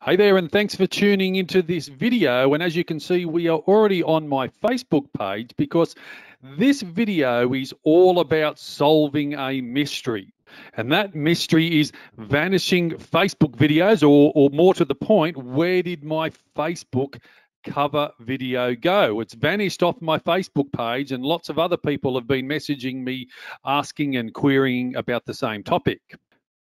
Hey there, and thanks for tuning into this video. And as you can see, we are already on my Facebook page because this video is all about solving a mystery. And that mystery is vanishing Facebook videos, or more to the point, where did my Facebook cover video go? It's vanished off my Facebook page, and lots of other people have been messaging me asking and querying about the same topic.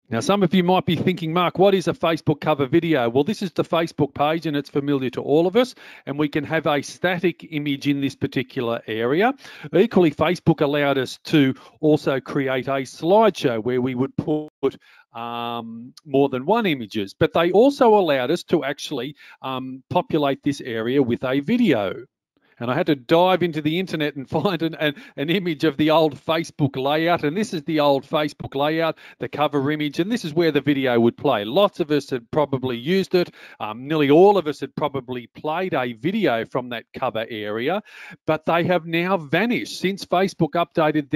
Now, some of you might be thinking, Mark, what is a Facebook cover video? Well, this is the Facebook page and it's familiar to all of us, and we can have a static image in this particular area. Equally, Facebook allowed us to also create a slideshow where we would put more than one images, but they also allowed us to actually populate this area with a video. And I had to dive into the internet and find an image of the old Facebook layout. And this is the old Facebook layout, the cover image. And this is where the video would play. Lots of us had probably used it. Nearly all of us had probably played a video from that cover area. But they have now vanished since Facebook updated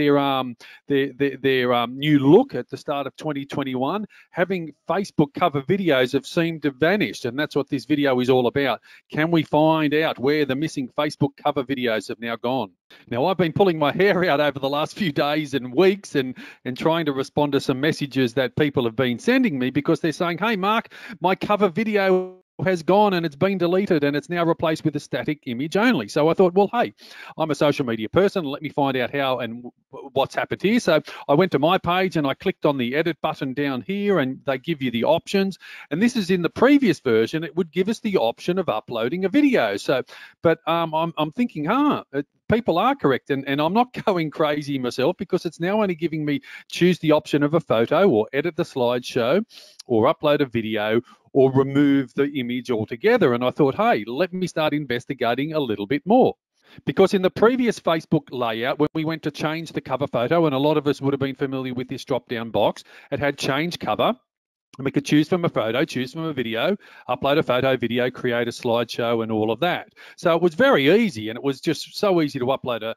their new look at the start of 2021. Having Facebook cover videos have seemed to vanish. And that's what this video is all about. Can we find out where the missing Facebook cover videos have now gone? Now, I've been pulling my hair out over the last few days and weeks and trying to respond to some messages that people have been sending me because they're saying, hey, Mark, my cover video has gone and it's been deleted and it's now replaced with a static image only. So I thought, well, hey, I'm a social media person. Let me find out how and what's happened here. So I went to my page and I clicked on the edit button down here, and they give you the options. And this is in the previous version. It would give us the option of uploading a video. So, but I'm thinking, people are correct, and I'm not going crazy myself because it's now only giving me choose the option of a photo or edit the slideshow or upload a video or remove the image altogether. And I thought, hey, let me start investigating a little bit more. Because in the previous Facebook layout, when we went to change the cover photo, and a lot of us would have been familiar with this drop-down box, it had change cover. And we could choose from a photo, choose from a video, upload a photo, video, create a slideshow, and all of that. So it was very easy, and it was just so easy to upload a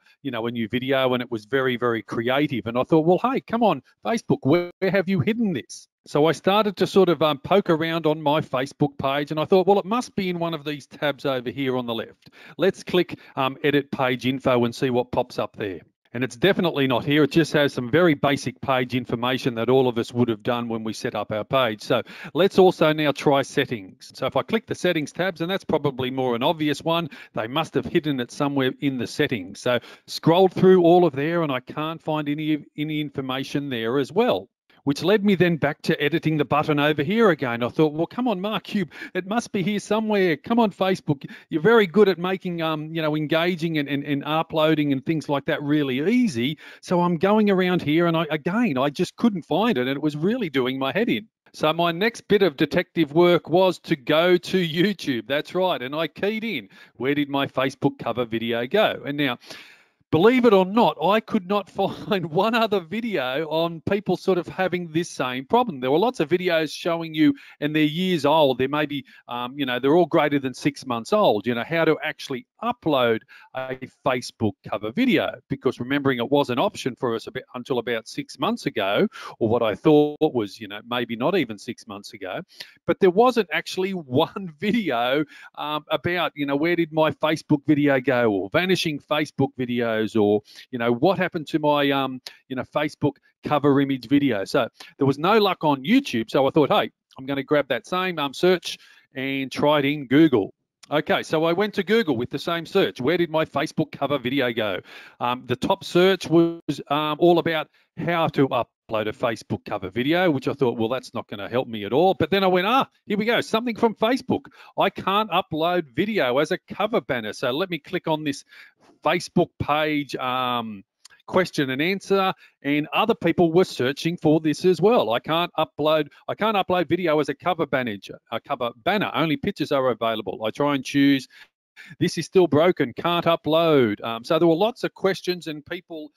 new video, and it was very, very creative. And I thought, well, hey, come on, Facebook, where have you hidden this? So I started to sort of poke around on my Facebook page, and I thought, well, it must be in one of these tabs over here on the left. Let's click Edit Page Info and see what pops up there. And it's definitely not here. It just has some very basic page information that all of us would have done when we set up our page. So let's also now try settings. So if I click the settings tabs, and that's probably more an obvious one, they must have hidden it somewhere in the settings. So scrolled through all of there and I can't find any information there as well, which led me then back to editing the button over here again. I thought, well, come on, Mark, it must be here somewhere. Come on, Facebook. You're very good at making, engaging and uploading and things like that really easy. So I'm going around here and I just couldn't find it, and it was really doing my head in. So my next bit of detective work was to go to YouTube. That's right. And I keyed in, where did my Facebook cover video go? And now, believe it or not, I could not find one other video on people sort of having this same problem. There were lots of videos showing you, and they're years old. They may be, they're all greater than 6 months old, how to actually upload a Facebook cover video. Because remembering it was an option for us until about 6 months ago, or what I thought was, maybe not even 6 months ago. But there wasn't actually one video about, where did my Facebook video go, or vanishing Facebook videos, or what happened to my Facebook cover image video. So there was no luck on YouTube. So I thought, hey, I'm going to grab that same search and try it in Google. Okay, so I went to Google with the same search. Where did my Facebook cover video go? The top search was all about how to upload a Facebook cover video, which I thought, well, that's not going to help me at all. But then I went, here we go, something from Facebook. I can't upload video as a cover banner. So let me click on this Facebook page question and answer, and other people were searching for this as well. I can't upload video as a cover banner. Only pictures are available. I try and choose. This is still broken, can't upload. So there were lots of questions and people,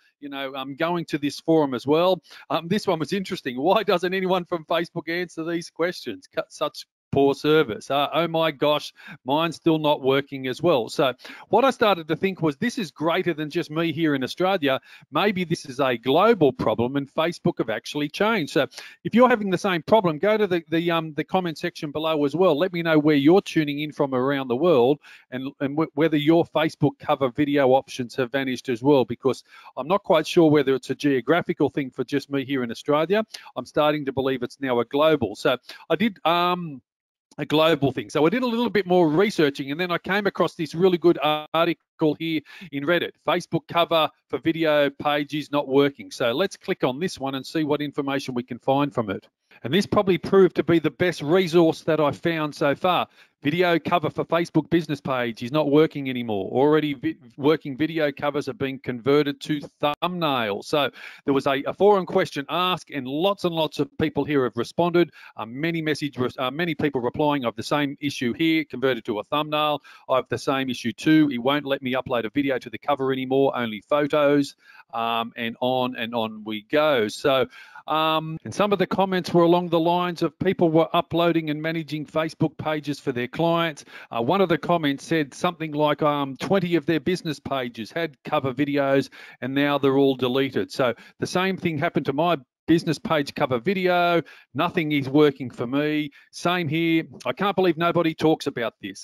going to this forum as well. This one was interesting. Why doesn't anyone from Facebook answer these questions? Such poor service. Oh my gosh, mine's still not working as well. So what I started to think was, this is greater than just me here in Australia. Maybe this is a global problem, and Facebook have actually changed. So if you're having the same problem, go to the comment section below as well. Let me know where you're tuning in from around the world, and whether your Facebook cover video options have vanished as well, because I'm not quite sure whether it's a geographical thing for just me here in Australia. I'm starting to believe it's now a global. So I did a global thing. So I did a little bit more researching, and then I came across this really good article here in Reddit. Facebook cover for video page is not working. So let's click on this one and see what information we can find from it. And this probably proved to be the best resource that I found so far. Video cover for Facebook business page is not working anymore. Already working video covers are being converted to thumbnails. So there was a forum question asked, and lots of people here have responded. Many people replying of the same issue here, converted to a thumbnail. I have the same issue too. It won't let me upload a video to the cover anymore, only photos, and on we go. So and some of the comments were along the lines of people were uploading and managing Facebook pages for their clients. One of the comments said something like 20 of their business pages had cover videos, and now they're all deleted. So the same thing happened to my business page cover video. Nothing is working for me. Same here. I can't believe nobody talks about this.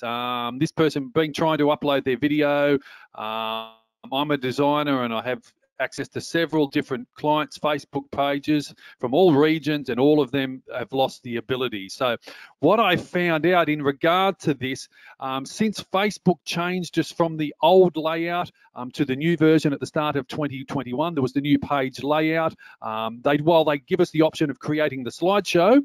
This person trying to upload their video. I'm a designer, and I have access to several different clients' Facebook pages from all regions, and all of them have lost the ability. So what I found out in regard to this, since Facebook changed just from the old layout to the new version at the start of 2021, there was the new page layout. While they give us the option of creating the slideshow,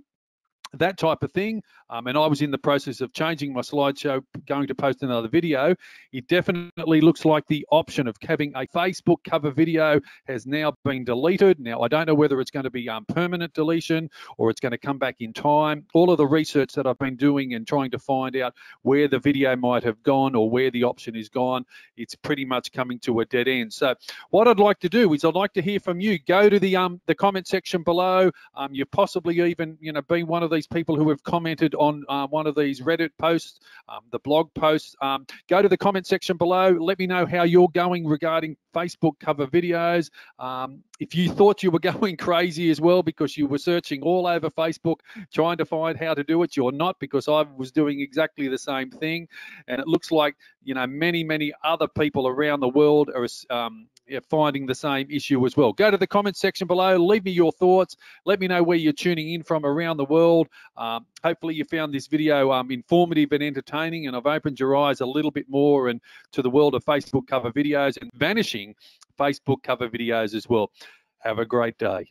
that type of thing, and I was in the process of changing my slideshow, going to post another video, it definitely looks like the option of having a Facebook cover video has now been deleted. Now, I don't know whether it's going to be permanent deletion or it's going to come back in time. All of the research that I've been doing and trying to find out where the video might have gone or where the option is gone, it's pretty much coming to a dead end. So what I'd like to do is I'd like to hear from you. Go to the comment section below. You've possibly even been one of these people who have commented on one of these Reddit posts, the blog posts. Go to the comment section below. Let me know how you're going regarding Facebook cover videos. If you thought you were going crazy as well because you were searching all over Facebook trying to find how to do it, you're not, because I was doing exactly the same thing. And it looks like many other people around the world are finding the same issue as well. Go to the comment section below, leave me your thoughts, let me know where you're tuning in from around the world. Hopefully you found this video informative and entertaining, and I've opened your eyes a little bit more and to the world of Facebook cover videos and vanishing Facebook cover videos as well. Have a great day.